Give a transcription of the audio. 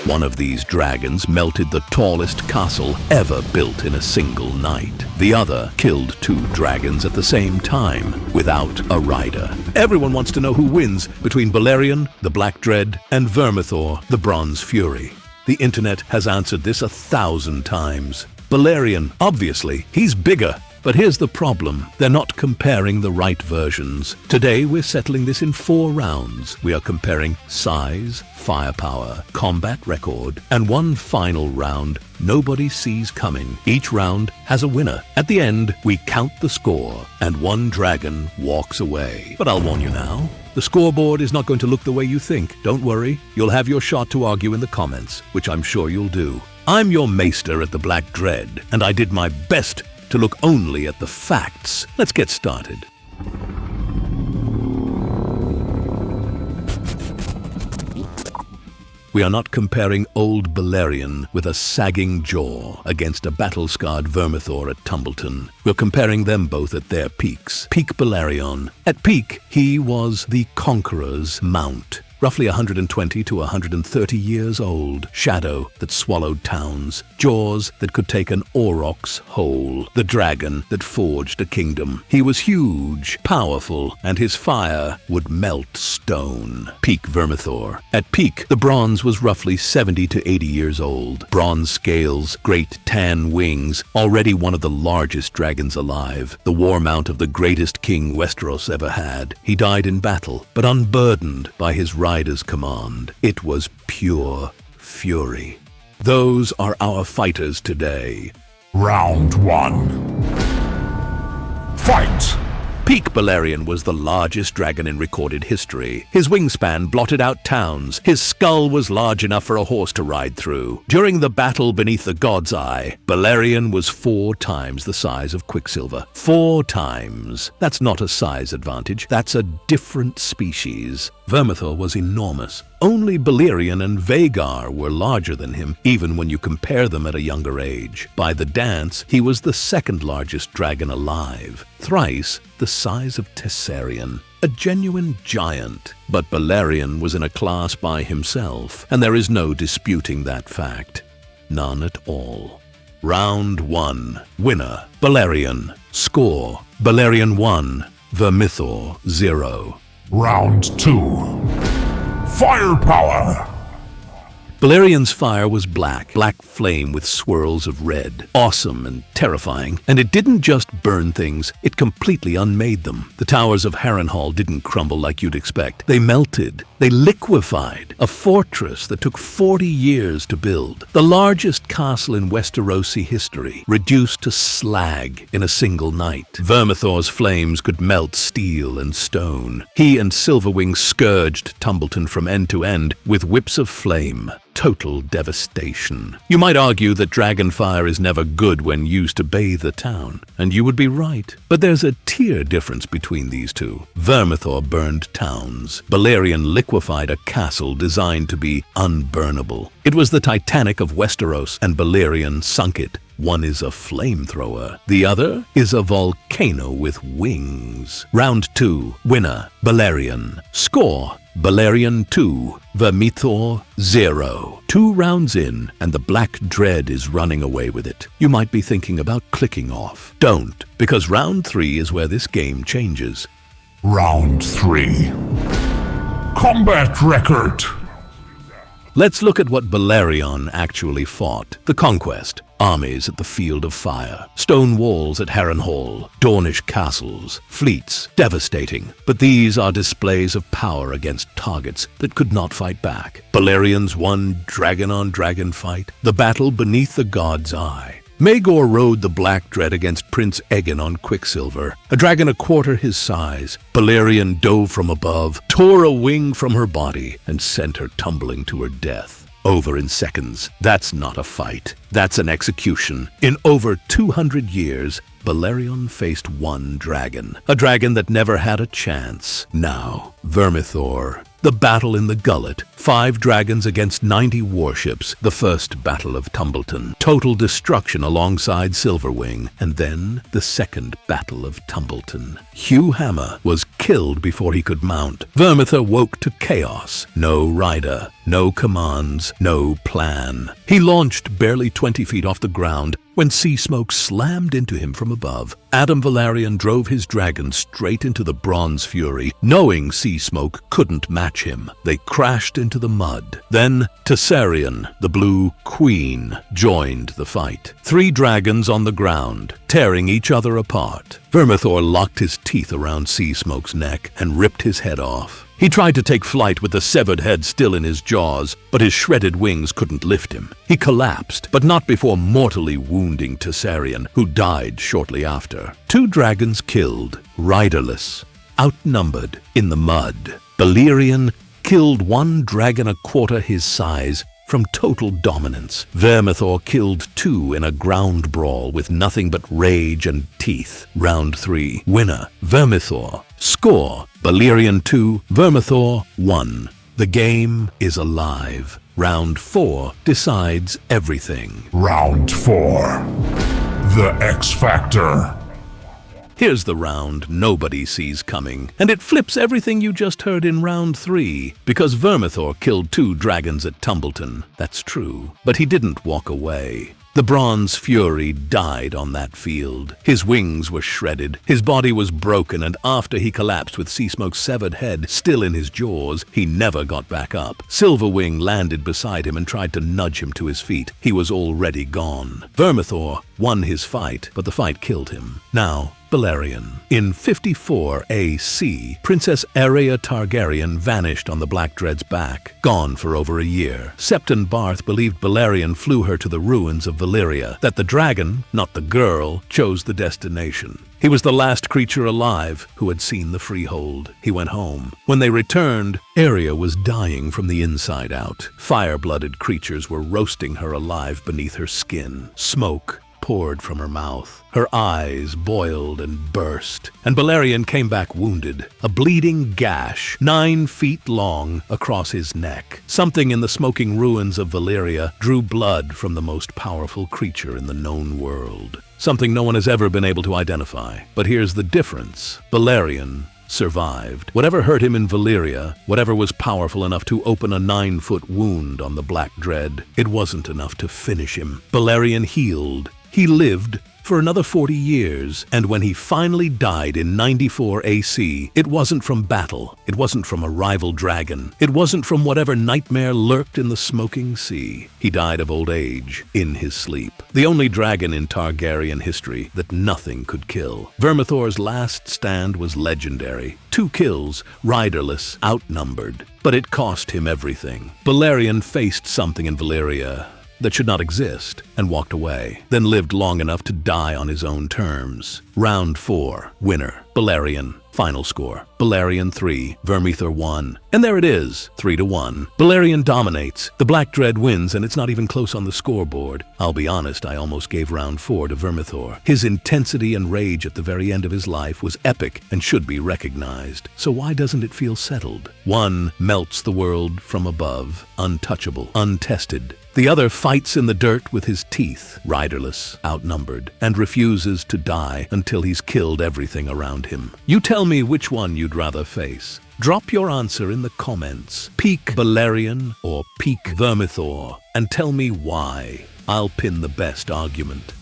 One of these dragons melted the tallest castle ever built in a single night. The other killed 2 dragons at the same time, without a rider. Everyone wants to know who wins between Balerion the Black Dread and Vermithor the Bronze Fury. The internet has answered this 1,000 times. Balerion, obviously, he's bigger. But here's the problem. They're not comparing the right versions. Today, we're settling this in 4 rounds. We are comparing size, firepower, combat record, and one final round nobody sees coming. Each round has a winner. At the end, we count the score, and one dragon walks away. But I'll warn you now, the scoreboard is not going to look the way you think. Don't worry, you'll have your shot to argue in the comments, which I'm sure you'll do. I'm your Maester at the Black Dread, and I did my best to look only at the facts. Let's get started. We are not comparing old Balerion with a sagging jaw against a battle-scarred Vermithor at Tumbleton. We're comparing them both at their peaks. Peak Balerion. At peak, he was the conqueror's mount. Roughly 120 to 130 years old, shadow that swallowed towns, jaws that could take an aurochs whole, the dragon that forged a kingdom. He was huge, powerful, and his fire would melt stone. Peak Vermithor. At peak, the bronze was roughly 70 to 80 years old. Bronze scales, great tan wings, already one of the largest dragons alive, the war mount of the greatest king Westeros ever had. He died in battle, but unburdened by his rider's command. It was pure fury. Those are our fighters today. Round 1. Fight! Peak Balerion was the largest dragon in recorded history. His wingspan blotted out towns. His skull was large enough for a horse to ride through. During the battle beneath the God's Eye, Balerion was 4 times the size of Quicksilver. 4 times. That's not a size advantage. That's a different species. Vermithor was enormous. Only Balerion and Vhagar were larger than him, even when you compare them at a younger age. By the dance, he was the 2nd largest dragon alive, thrice the size of Targaryen. A genuine giant. But Balerion was in a class by himself, and there is no disputing that fact. None at all. Round 1. Winner, Balerion. Score, Balerion 1, Vermithor 0. Round 2. Firepower! Balerion's fire was black flame with swirls of red. Awesome and terrifying. And it didn't just burn things, it completely unmade them. The towers of Harrenhal didn't crumble like you'd expect. They melted. They liquefied. A fortress that took 40 years to build. The largest castle in Westerosi history, reduced to slag in a single night. Vermithor's flames could melt steel and stone. He and Silverwing scourged Tumbleton from end to end with whips of flame. Total devastation. You might argue that dragonfire is never good when used to bathe the town, and you would be right. But there's a tier difference between these two. Vermithor burned towns. Balerion liquefied a castle designed to be unburnable. It was the Titanic of Westeros, and Balerion sunk it. One is a flamethrower. The other is a volcano with wings. Round 2. Winner, Balerion. Score, Balerion 2, Vermithor 0. 2 rounds in, and the Black Dread is running away with it. You might be thinking about clicking off. Don't, because round 3 is where this game changes. Round 3. Combat record! Let's look at what Balerion actually fought. The Conquest. Armies at the Field of Fire, stone walls at Harrenhal, Dornish castles, fleets, devastating. But these are displays of power against targets that could not fight back. Balerion's one dragon-on-dragon fight, the battle beneath the God's Eye. Maegor rode the Black Dread against Prince Aegon on Quicksilver, a dragon a quarter his size. Balerion dove from above, tore a wing from her body, and sent her tumbling to her death. Over in seconds. That's not a fight. That's an execution. In over 200 years, Balerion faced one dragon. A dragon that never had a chance. Now, Vermithor The Battle in the Gullet. 5 dragons against 90 warships. The first Battle of Tumbleton. Total destruction alongside Silverwing. And then the second Battle of Tumbleton. Hugh Hammer was killed before he could mount. Vermithor woke to chaos. No rider, no commands, no plan. He launched barely 20 feet off the ground when sea smoke slammed into him from above. Adam Balerion drove his dragon straight into the Bronze Fury, knowing sea smoke couldn't match him. They crashed into the mud. Then Targaryen, the Blue Queen, joined the fight. 3 dragons on the ground, tearing each other apart. Vermithor locked his teeth around Sea Smoke's neck and ripped his head off. He tried to take flight with the severed head still in his jaws, but his shredded wings couldn't lift him. He collapsed, but not before mortally wounding Targaryen, who died shortly after. 2 dragons killed, riderless, outnumbered, in the mud. Balerion killed 1 dragon a quarter his size from total dominance. Vermithor killed 2 in a ground brawl with nothing but rage and teeth. Round 3. Winner, Vermithor. Score, Balerion 2, Vermithor 1. The game is alive. Round 4 decides everything. Round 4. The X Factor. Here's the round nobody sees coming, and it flips everything you just heard in round 3, because Vermithor killed 2 dragons at Tumbleton. That's true, but he didn't walk away. The Bronze Fury died on that field. His wings were shredded, his body was broken, and after he collapsed with Sea Smoke's severed head still in his jaws, he never got back up. Silverwing landed beside him and tried to nudge him to his feet. He was already gone. Vermithor won his fight, but the fight killed him. Now, Balerion. In 54 AC, Princess Aerea Targaryen vanished on the Black Dread's back, gone for over a year. Septon Barth believed Balerion flew her to the ruins of Valyria, that the dragon, not the girl, chose the destination. He was the last creature alive who had seen the Freehold. He went home. When they returned, Aerea was dying from the inside out. Fire-blooded creatures were roasting her alive beneath her skin. Smoke poured from her mouth. Her eyes boiled and burst, and Balerion came back wounded, a bleeding gash 9 feet long across his neck. Something in the smoking ruins of Valyria drew blood from the most powerful creature in the known world. Something no one has ever been able to identify. But here's the difference. Balerion survived. Whatever hurt him in Valyria, whatever was powerful enough to open a 9-foot wound on the Black Dread, it wasn't enough to finish him. Balerion healed. He lived for another 40 years, and when he finally died in 94 AC, it wasn't from battle, it wasn't from a rival dragon, it wasn't from whatever nightmare lurked in the smoking sea. He died of old age, in his sleep. The only dragon in Targaryen history that nothing could kill. Vermithor's last stand was legendary. 2 kills, riderless, outnumbered, but it cost him everything. Balerion faced something in Valyria that should not exist, and walked away, then lived long enough to die on his own terms. Round 4. Winner, Balerion. Final score, Balerion 3, Vermithor 1. And there it is, 3-1. Balerion dominates. The Black Dread wins, and it's not even close on the scoreboard. I'll be honest, I almost gave round 4 to Vermithor. His intensity and rage at the very end of his life was epic and should be recognized. So why doesn't it feel settled? One melts the world from above, untouchable, untested. The other fights in the dirt with his teeth, riderless, outnumbered, and refuses to die until he's killed everything around him. You tell me which one you'd rather face. Drop your answer in the comments. Peak Balerion or peak Vermithor, and tell me why. I'll pin the best argument.